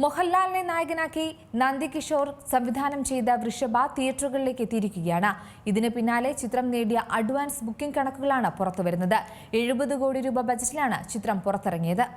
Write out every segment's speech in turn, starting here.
മോഹൻലാലിനെ നായകനാക്കി നന്ദികിഷോർ സംവിധാനം ചെയ്ത വൃഷഭ തിയേറ്ററുകളിലേക്ക് എത്തിയിരിക്കുകയാണ്. ഇതിന് പിന്നാലെ ചിത്രം നേടിയ അഡ്വാൻസ് ബുക്കിംഗ് കണക്കുകളാണ് പുറത്തുവരുന്നത്. 70 കോടി രൂപ ബജറ്റിലാണ് ചിത്രം പുറത്തിറങ്ങിയത്.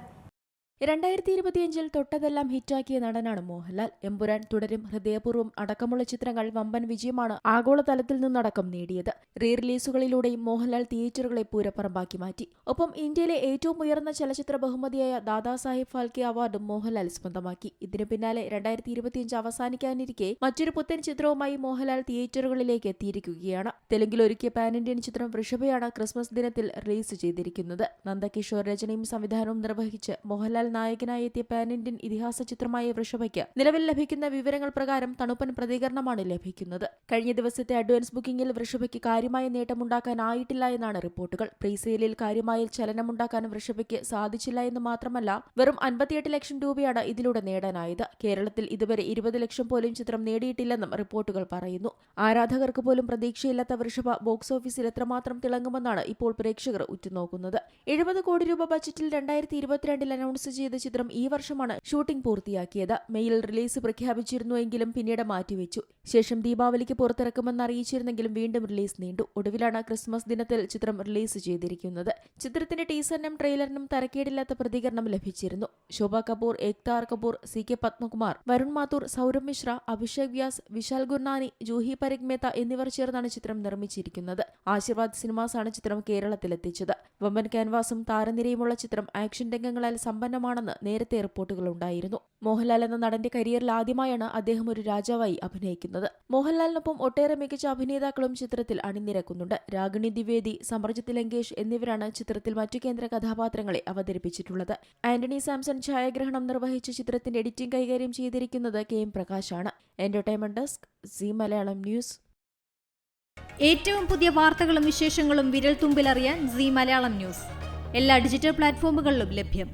2025-ൽ തൊട്ടതെല്ലാം ഹിറ്റാക്കിയ നടനാണ് മോഹൻലാൽ. എമ്പുരാൻ, തുടരും, ഹൃദയപൂർവ്വം അടക്കമുള്ള ചിത്രങ്ങൾ വമ്പൻ വിജയമാണ് ആഗോളതലത്തിൽ നിന്നടക്കം നേടിയത്. റീ റിലീസുകളിലൂടെയും മോഹൻലാൽ തിയേറ്ററുകളെ പൂരപ്പറമ്പാക്കി മാറ്റി. ഒപ്പം ഇന്ത്യയിലെ ഏറ്റവും ഉയർന്ന ചലച്ചിത്ര ബഹുമതിയായ ദാദാസാഹിബ് ഫാൽക്കെ അവാർഡും മോഹൻലാൽ സ്വന്തമാക്കി. ഇതിനു പിന്നാലെ 2025 അവസാനിക്കാനിരിക്കെ മറ്റൊരു പുത്തൻ ചിത്രവുമായി മോഹൻലാൽ തിയേറ്ററുകളിലേക്ക് എത്തിയിരിക്കുകയാണ്. തെലുങ്കിൽ ഒരുക്കിയ പാൻ ഇന്ത്യൻ ചിത്രം വൃഷഭയാണ് ക്രിസ്മസ് ദിനത്തിൽ റിലീസ് ചെയ്തിരിക്കുന്നത്. നന്ദകിഷോർ രചനയും സംവിധാനവും നിർവഹിച്ച് മോഹൻലാൽ നായകനായി എത്തിയ പാൻ ഇന്ത്യൻ ഇതിഹാസ ചിത്രമായ വൃഷഭയ്ക്ക് നിലവിൽ ലഭിക്കുന്ന വിവരങ്ങൾ പ്രകാരം തണുപ്പൻ പ്രതികരണമാണ് ലഭിക്കുന്നത്. കഴിഞ്ഞ ദിവസത്തെ അഡ്വാൻസ് ബുക്കിംഗിൽ വൃഷഭയ്ക്ക് കാര്യമായ നേട്ടമുണ്ടാക്കാനായിട്ടില്ല എന്നാണ് റിപ്പോർട്ടുകൾ. പ്രീസെയിലിൽ കാര്യമായ ചലനമുണ്ടാക്കാൻ വൃഷഭയ്ക്ക് സാധിച്ചില്ല എന്ന് മാത്രമല്ല, വെറും 58 ലക്ഷം രൂപയാണ് ഇതിലൂടെ നേടാനായത്. കേരളത്തിൽ ഇതുവരെ 20 ലക്ഷം പോലും ചിത്രം നേടിയിട്ടില്ലെന്നും റിപ്പോർട്ടുകൾ പറയുന്നു. ആരാധകർക്ക് പോലും പ്രതീക്ഷയില്ലാത്ത വൃഷഭ ബോക്സ് ഓഫീസിൽ എത്രമാത്രം തിളങ്ങുമെന്നാണ് ഇപ്പോൾ പ്രേക്ഷകർ ഉറ്റുനോക്കുന്നത്. 70 കോടി രൂപ ബജറ്റിൽ 2022-ൽ അനൗൺസ് ചെയ്ത ചിത്രം ഈ വർഷമാണ് ഷൂട്ടിംഗ് പൂർത്തിയാക്കിയത്. മെയിൽ റിലീസ് പ്രഖ്യാപിച്ചിരുന്നുവെങ്കിലും പിന്നീട് മാറ്റിവെച്ചു. ശേഷം ദീപാവലിക്ക് പുറത്തിറക്കുമെന്ന് അറിയിച്ചിരുന്നെങ്കിലും വീണ്ടും റിലീസ് നീണ്ടു. ഒടുവിലാണ് ക്രിസ്മസ് ദിനത്തിൽ ചിത്രം റിലീസ് ചെയ്തിരിക്കുന്നത്. ചിത്രത്തിന്റെ ടീസറിനും ട്രെയിലറിനും തരക്കേടില്ലാത്ത പ്രതികരണം ലഭിച്ചിരുന്നു. ശോഭ കപൂർ, ഏക്താർ കപൂർ, CK പത്മകുമാർ, വരുൺ മാത്തൂർ, സൗരഭ് മിശ്ര, അഭിഷേക് വ്യാസ്, വിശാൽ ഗുർനാനി, ജൂഹി പരഗ് മേത്ത എന്നിവർ ചേർന്നാണ് ചിത്രം നിർമ്മിച്ചിരിക്കുന്നത്. ആശീർവാദ് സിനിമാസാണ് ചിത്രം കേരളത്തിലെത്തിച്ചത്. വമ്പൻ ക്യാൻവാസും താരനിരയുമുള്ള ചിത്രം ആക്ഷൻ രംഗങ്ങളാൽ സമ്പന്നമാണെന്ന് നേരത്തെ റിപ്പോർട്ടുകളുണ്ടായിരുന്നു. മോഹൻലാൽ എന്ന നടന്റെ കരിയറിൽ ആദ്യമായാണ് അദ്ദേഹം ഒരു രാജാവായി അഭിനയിക്കുന്നത്. മോഹൻലാലിനൊപ്പം ഒട്ടേറെ മികച്ച അഭിനേതാക്കളും ചിത്രത്തിൽ അണിനിരക്കുന്നുണ്ട്. രാഗിണി ദ്വിവേദി, സമർജിത്ത് ലങ്കേഷ് എന്നിവരാണ് ചിത്രത്തിൽ മറ്റു കേന്ദ്ര കഥാപാത്രങ്ങളെ അവതരിപ്പിച്ചിട്ടുള്ളത്. ആന്റണി സാംസൺ ഛായാഗ്രഹണം നിർവഹിച്ച ചിത്രത്തിന്റെ എഡിറ്റിംഗ് കൈകാര്യം ചെയ്തിരിക്കുന്നത് KM പ്രകാശാണ്. Entertainment desk, Zee Malayalam news. ഏറ്റവും പുതിയ വാർത്തകളും വിശേഷങ്ങളും വിരൽ തുമ്പിലറിയാൻ സീ മലയാളം ന്യൂസ് എല്ലാ ഡിജിറ്റൽ പ്ലാറ്റ്ഫോമുകളിലും ലഭ്യം.